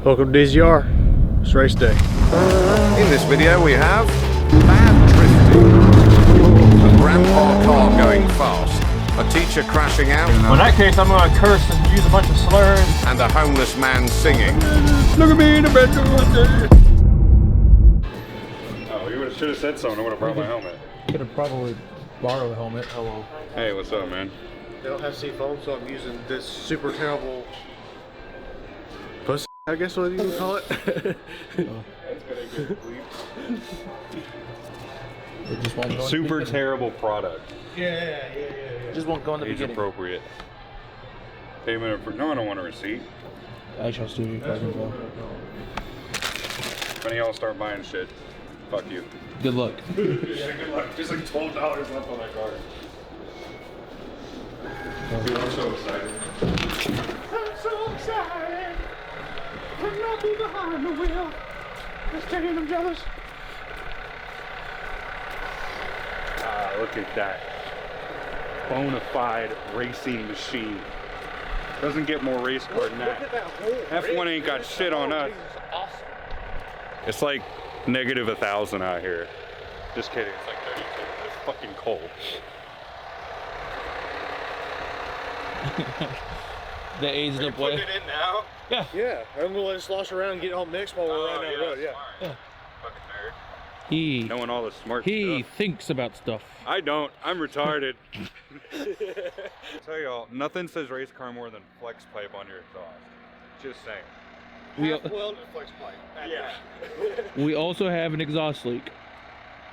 Welcome to DZR. It's race day. In this video we have bad drifting, a grandpa car going fast, a teacher crashing out, Well, in that case, I'm going to curse and use a bunch of slurs. and a homeless man singing. Look at me in the bedroom. Oh, you should have said something. I would have brought my helmet. Could have probably borrowed a helmet. Hello. Hey, what's up, man? They don't have seafoam, so I'm using this super terrible pussy, I guess what you would call it. That's gonna get It just won't go in super the terrible product. Yeah. Just won't go in the Age beginning. appropriate. Payment for no, I don't want a receipt. Actually, I'll steal your card info. When y'all start buying shit, fuck you. Good luck. Yeah, good luck. There's like $12 left on that card. Dude, I'm so excited. I'm so excited. Could not be behind the wheel. Just kidding, I'm jealous. Ah, look at that. Bona fide racing machine. Doesn't get more race car than that. F1 ain't got shit on us. Awesome. It's like negative 1,000 out here. Just kidding, it's like 32. It's fucking cold. The aged up way. Putting it in now? Yeah, I'm gonna let it slosh around and get home mixed while we're riding down the road. Yeah. Fucking nerd. He Knowing all the smart he stuff. thinks about stuff. I don't. I'm retarded. Tell y'all, nothing says race car more than flex pipe on your exhaust. Just saying. Welded flex pipe. Yeah. We also have an exhaust leak.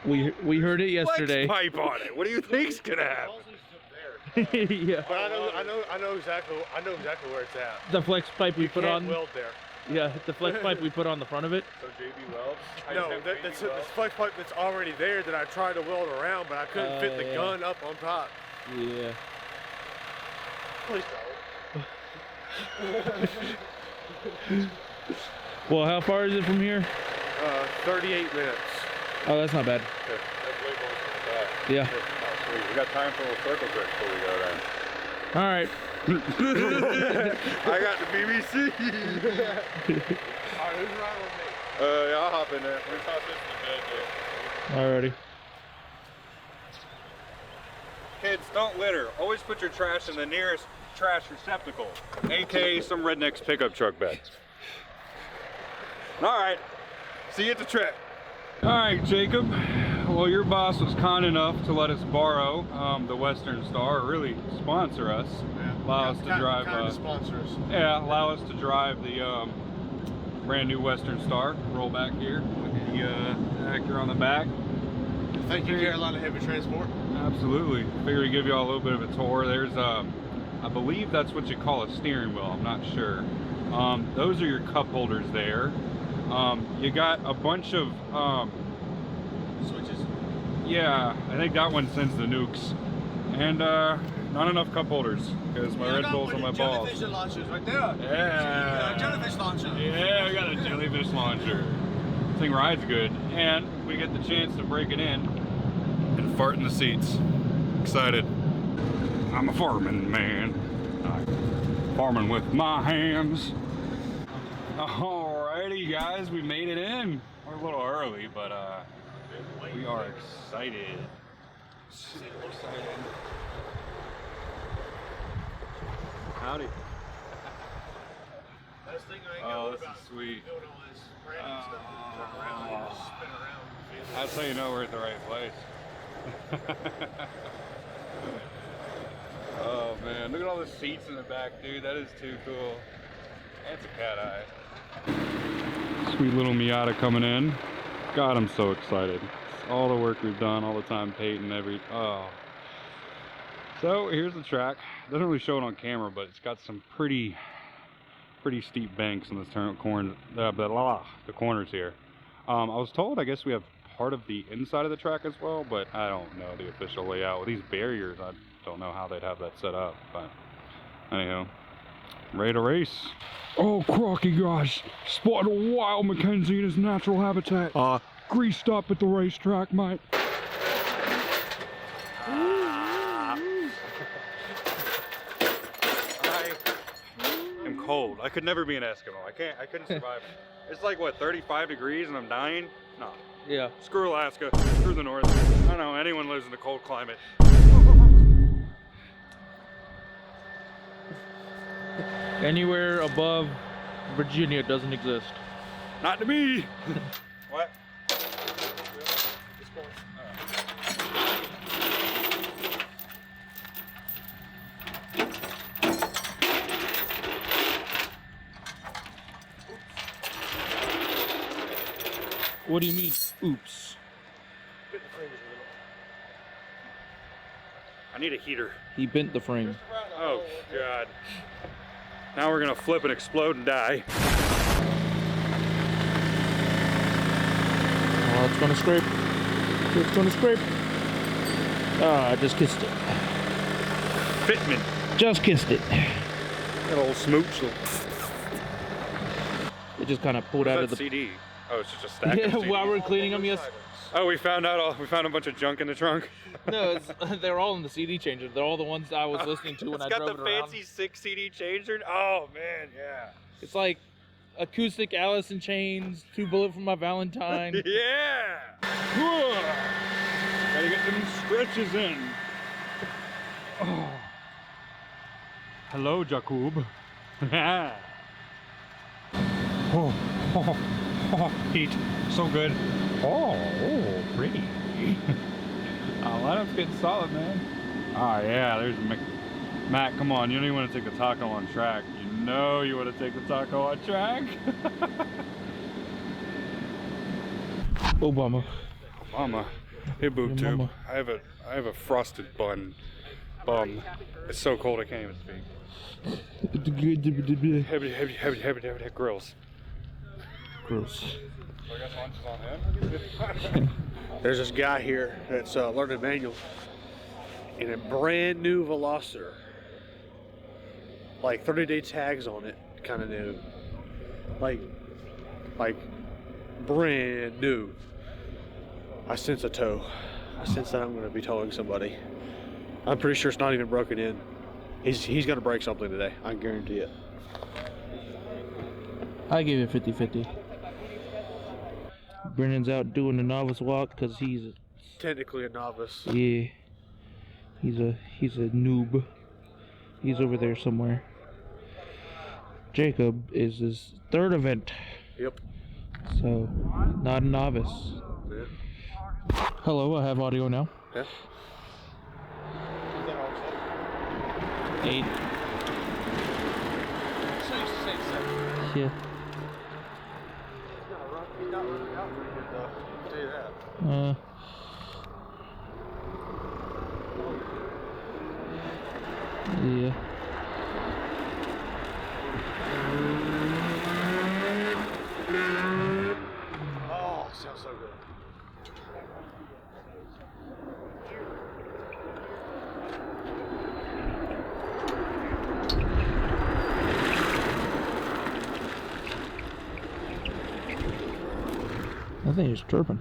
We heard it yesterday. Flex pipe on it. What do you think's gonna happen? Yeah. But I know exactly where it's at. The flex pipe we put on. Weld there. Yeah, the flex pipe we put on the front of it. So JB Welds? No, that's the flex pipe that's already there that I tried to weld around, but I couldn't fit the yeah. gun up on top. Yeah. Please Well, how far is it from here? 38 minutes. Oh, that's not bad. That's way more than that. Yeah. Oh, sweet. We got time for a little circle trick before we go then. All right. I got the BBC. Alright, who's riding with me? Yeah, I'll hop in there. We'll toss this in the bed, Alrighty. Kids, don't litter. Always put your trash in the nearest trash receptacle, aka some redneck's pickup truck bed. All right, see you at the track. All right, Jacob. Well, your boss was kind enough to let us borrow the Western Star, or really sponsor us. Allow us to drive. Sponsors. Yeah, allow us to drive the brand new Western Star. Roll back here. Look at the Acura on the back. Thank you, Carolina Heavy Transport. Absolutely. Figure to give you all a little bit of a tour. There's I believe that's what you call a steering wheel. I'm not sure. Those are your cup holders there. You got a bunch of Switches. yeah, I think that one sends the nukes, and not enough cup holders because my Red Bull's on my balls. Jellyfish launchers right there. Yeah. Jellyfish launcher. Yeah, we got a jellyfish launcher. This thing rides good, and we get the chance to break it in and fart in the seats. Excited. I'm a farming man. Farming with my hands. Alrighty, guys, we made it in. We're a little early, but we are excited. Super excited. Howdy. Oh, this is sweet. That's how you know we're at the right place. Oh man, look at all the seats in the back, dude. That is too cool. That's a cat eye. Sweet little Miata coming in. God, I'm so excited. All the work we've done, all the time painting, oh. So here's the track. Doesn't really show it on camera, but it's got some pretty steep banks in this the corners here. I was told, I guess we have part of the inside of the track as well, but I don't know the official layout. With these barriers, I don't know how they'd have that set up, but anyhow, I'm ready to race. Oh, crocky gosh, spotted a wild Mackenzie in his natural habitat. Greased up at the racetrack, mate. cold. I could never be an Eskimo. I couldn't survive it. It's like, what, 35 degrees and I'm dying? No. Yeah. Screw Alaska, screw the North. I don't know, anyone lives in a cold climate. Anywhere above Virginia doesn't exist. Not to me. What? What do you mean, oops? I need a heater. He bent the frame. Oh, God. Now we're gonna flip and explode and die. Oh, it's gonna scrape. It's gonna scrape. Ah, I just kissed it. Fitman. Just kissed it. That old smooch. It just kind of pulled out of the CD. Oh, it's just a stack of Yeah, CDs. while we're cleaning them, yes. Oh, we found a bunch of junk in the trunk. No, they're all in the CD changer. They're all the ones I was listening to when I drove it around. It's got the fancy 6 CD changer. Oh, man, yeah. It's like acoustic Alice in Chains, 2 Bullet for My Valentine. Yeah! Gotta get them stretches in. Oh. Hello, Jacob. Heat. So good. Oh, pretty. Oh, lineup's getting solid, man. Oh, yeah, there's Matt, come on. You don't even want to take the taco on track. You know you want to take the taco on track. Obama. Mama. Hey, boob Hey, tube. mama. I have a frosted bun. Bum. It's so cold I can't even speak. Heavy grills. Gross. So I guess lunch is on him. There's this guy here that's learning manual in a brand new Veloster. Like 30-day tags on it, kind of new. Like brand new. I sense a tow. I sense that I'm going to be towing somebody. I'm pretty sure it's not even broken in. He's going to break something today. I guarantee it. I give it 50-50. Brennan's out doing a novice walk because he's Technically a novice. yeah, he's a noob. He's over there somewhere. Jacob is his 3rd event, Yep. so not a novice. Yeah. Hello, I have audio now. Yeah. 8. Yeah. He's not running out pretty good though. I'll tell you that. Yeah. Oh, sounds so good. I think he's chirping.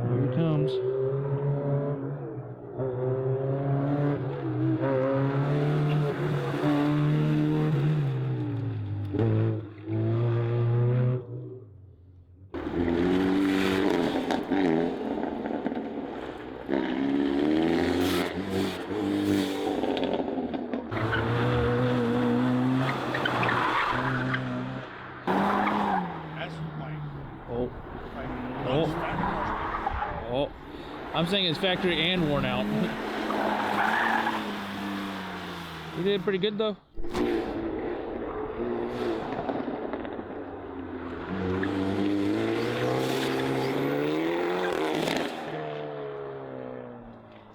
Here he comes. Oh. Oh. Oh. I'm saying it's factory and worn out. You did pretty good though.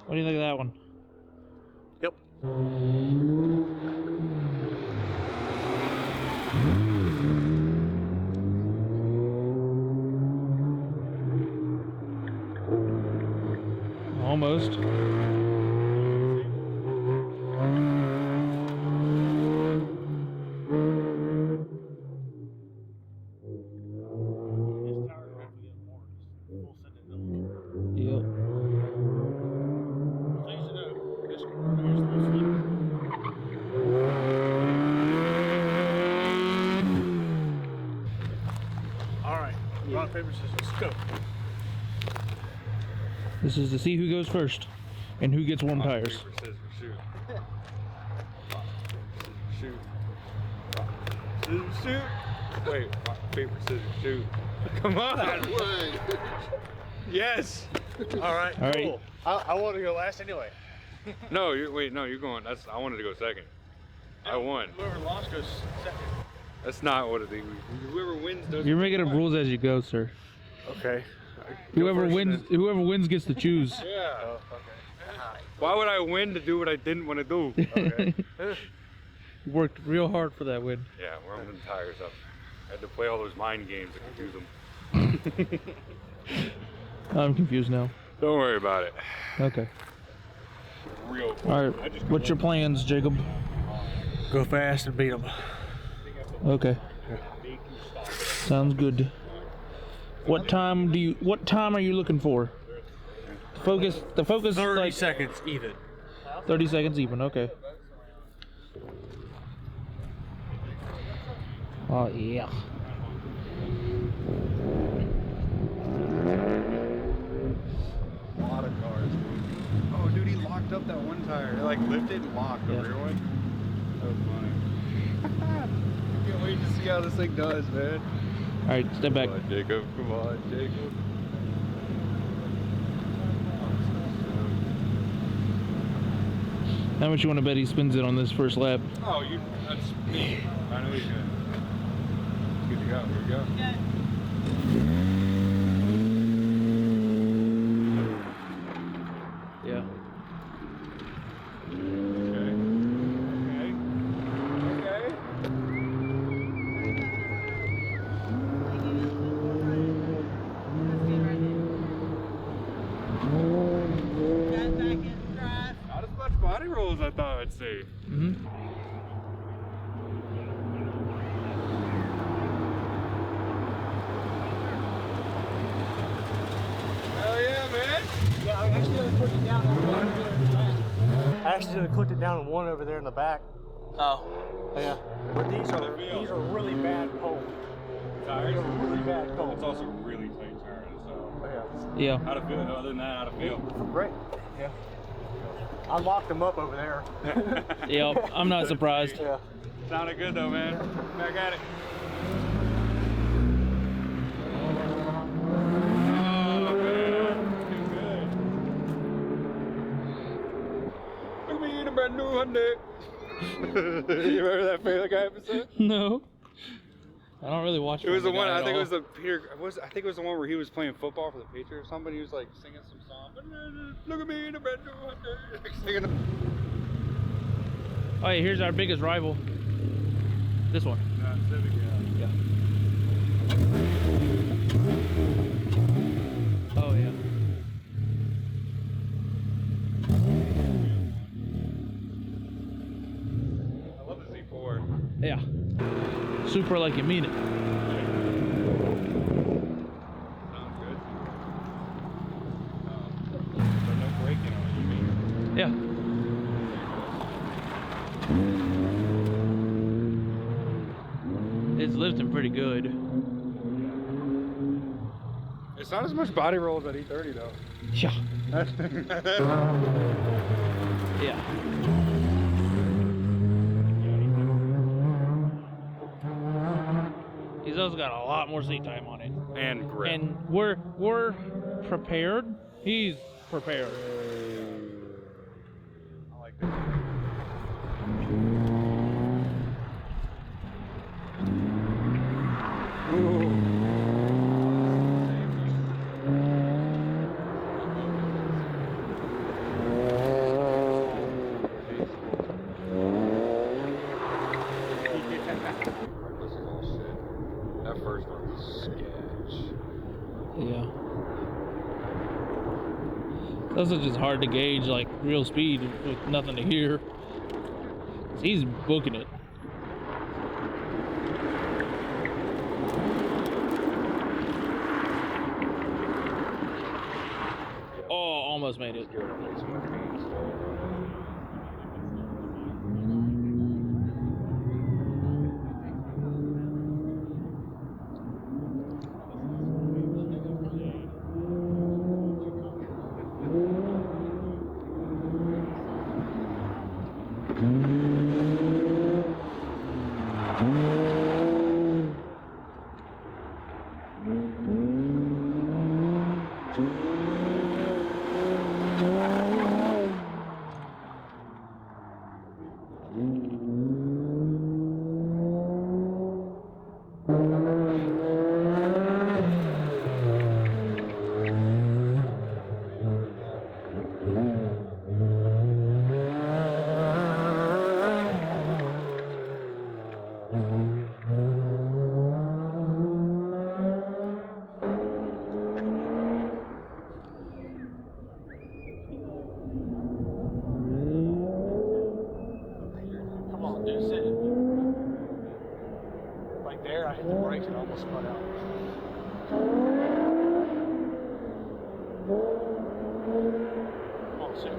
What do you think of that one? Yep. Almost. paper, scissors. Let's go. This is to see who goes first and who gets warm tires. Paper, scissors, shoot. Shoot. Scissors, shoot. Wait, rock, paper, scissors, shoot. Come on. Yes. All right. All right. Cool. I want to go last anyway. No, you're going. I wanted to go second. I won. Whoever lost goes second. That's not what it is. Whoever wins does. You're making up rules as you go, sir. Okay. Whoever wins gets to choose. Yeah. Oh, okay. Why would I win to do what I didn't want to do? Okay. You worked real hard for that win. Yeah, warming the tires up. I had to play all those mind games to confuse them. I'm confused now. Don't worry about it. Okay. Real quick. All right. What's your plans, Jacob? Go fast and beat them. Okay. Sounds good. What time are you looking for? The focus 30 like seconds even. 30 seconds even. Okay. Oh yeah. A lot of cars. Oh, dude, he locked up that one tire. It like lifted and locked the rear one. That was funny. Can't wait to see how this thing does, man. All right, step back. Come on, Jacob. Come on, Jacob. How much you want to bet he spins it on this first lap? Oh, that's me. I know he's gonna. Good to go. Here we go. Yeah. Okay. Not as much body roll as I thought I'd see. Mm-hmm. Hell yeah, man. Yeah, I accidentally clicked it down on one over there in the back. I accidentally clicked it down on one over there in the back. Oh. Yeah. But these are really bad cold. Tires? They're really bad cold. It's also really tight tires, so. Yeah. Yeah. How to feel? Other than that, how to feel? Great. Yeah. I locked them up over there. Yep. I'm not surprised. Yeah. Sounded good though, man. Back at it. Oh, man. Too good. Look at me in a brand new Hyundai. You remember that Family Guy episode? No. I don't really watch. It was the Family one. Guy I at think it all. was the Peter. I think it was the one where he was playing football for the Patriots or something. He was like singing some song. Look at me in a brand new Hyundai. Singing. Oh, hey, here's our biggest rival. This one. Civic, yeah. Oh yeah. I love the Z4. Yeah. Super like you mean it. Sounds good. So no braking on it, you mean? Yeah. It's lifting pretty good. It's not as much body roll as that E30 though. Yeah. Yeah. He's also got a lot more seat time on it. And grip. And we're prepared. He's prepared. I like that. That first one was sketch. Yeah. Those are just hard to gauge, like real speed with nothing to hear. He's booking it. Oh, almost made it. Come on, dude, sit it. Right there, I hit the brakes and almost spun out. Come on, sit,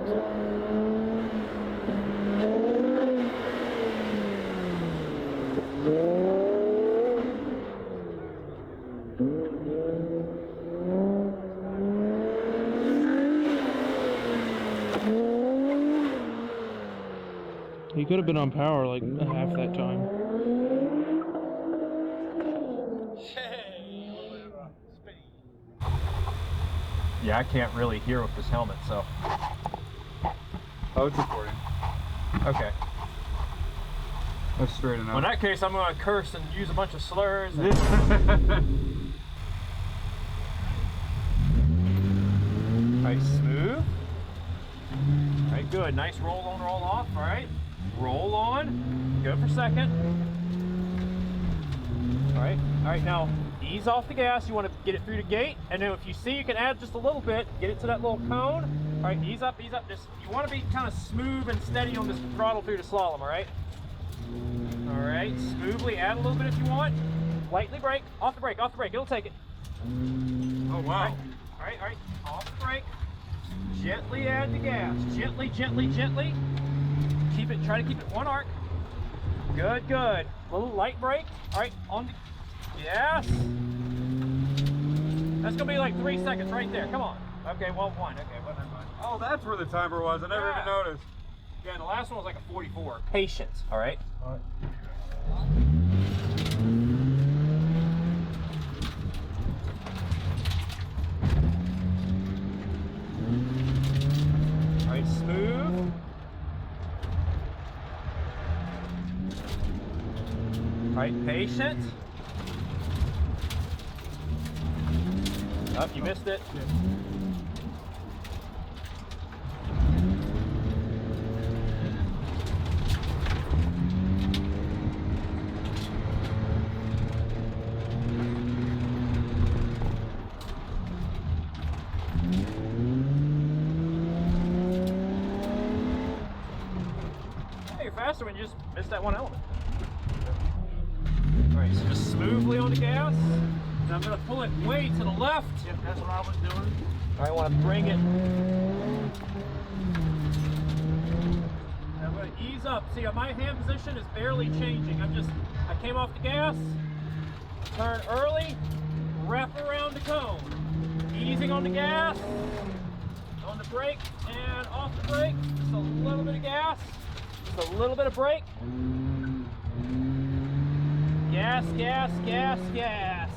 He could have been on power like half that time. Yeah, I can't really hear with this helmet, so. Oh, it's recording. Okay. That's straight enough. Well, in that case, I'm going to curse and use a bunch of slurs. And Alright, smooth. Alright, good. Nice roll on, roll off. Alright. Roll on. Go for second. Alright. Alright, now ease off the gas. You want to get it through the gate. And then if you see you can add just a little bit, get it to that little cone. Alright, ease up, ease up. Just, you want to be kind of smooth and steady on this throttle through the slalom, alright? Alright, smoothly add a little bit if you want. Lightly brake. Off the brake, off the brake. It'll take it. Oh, wow. Alright, alright. Off the brake. Gently add the gas. Gently, gently, gently. Keep it, try to keep it one arc. Good, good. A little light brake. Alright, on the, yes. That's gonna be like 3 seconds right there. Come on. Okay, well, one. Okay, well, never mind. Oh, that's where the timer was. I never even noticed. Yeah, the last one was like a 44. Patience, alright? Alright. Alright, smooth. Alright, patient. Oh, you missed it. You're faster when you just miss that one element. Alright, so just smoothly on the gas. And I'm going to pull it way to the left. Yep, that's what I was doing. Alright, I want to bring it. And I'm going to ease up. See, my hand position is barely changing. I came off the gas, turn early, wrap around the cone. Easing on the gas, on the brake, and off the brake. Just a little bit of gas. Just a little bit of brake. Gas, gas, gas, gas.